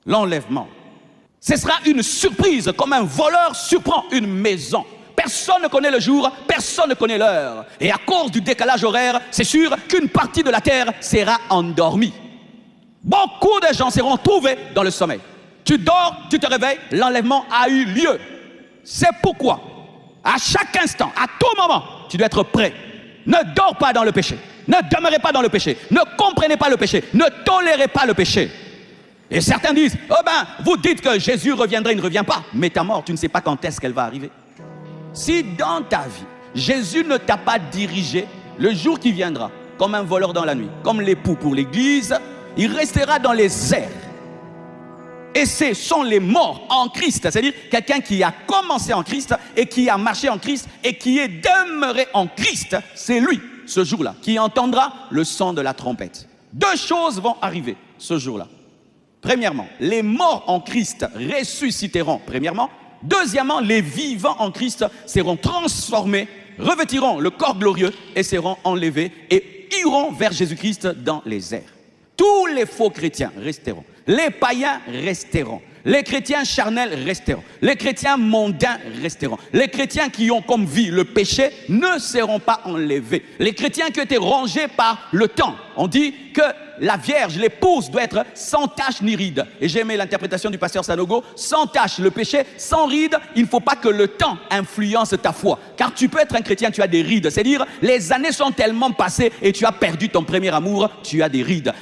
l'enlèvement. Ce sera une surprise, comme un voleur surprend une maison. Personne ne connaît le jour, personne ne connaît l'heure. Et à cause du décalage horaire, c'est sûr qu'une partie de la terre sera endormie. Beaucoup de gens seront trouvés dans le sommeil. Tu dors, tu te réveilles, l'enlèvement a eu lieu. C'est pourquoi, à chaque instant, à tout moment, tu dois être prêt. Ne dors pas dans le péché. Ne demeurez pas dans le péché. Ne comprenez pas le péché. Ne tolérez pas le péché. Et certains disent, oh ben, vous dites que Jésus reviendra, il ne revient pas. Mais ta mort, tu ne sais pas quand est-ce qu'elle va arriver. Si dans ta vie, Jésus ne t'a pas dirigé, le jour qui viendra, comme un voleur dans la nuit, comme l'époux pour l'église, il restera dans les airs. Et ce sont les morts en Christ, c'est-à-dire quelqu'un qui a commencé en Christ et qui a marché en Christ et qui est demeuré en Christ. C'est lui, ce jour-là, qui entendra le son de la trompette. Deux choses vont arriver ce jour-là. Premièrement, les morts en Christ ressusciteront, premièrement. Deuxièmement, les vivants en Christ seront transformés, revêtiront le corps glorieux et seront enlevés et iront vers Jésus-Christ dans les airs. Tous les faux chrétiens resteront. Les païens resteront. Les chrétiens charnels resteront. Les chrétiens mondains resteront. Les chrétiens qui ont comme vie le péché ne seront pas enlevés. Les chrétiens qui ont été rongés par le temps. On dit que la Vierge, l'épouse, doit être sans tache ni ride. Et j'ai aimé l'interprétation du pasteur Sanogo. Sans tache, le péché, sans ride, il ne faut pas que le temps influence ta foi. Car tu peux être un chrétien, tu as des rides. C'est-à-dire, les années sont tellement passées et tu as perdu ton premier amour, tu as des rides.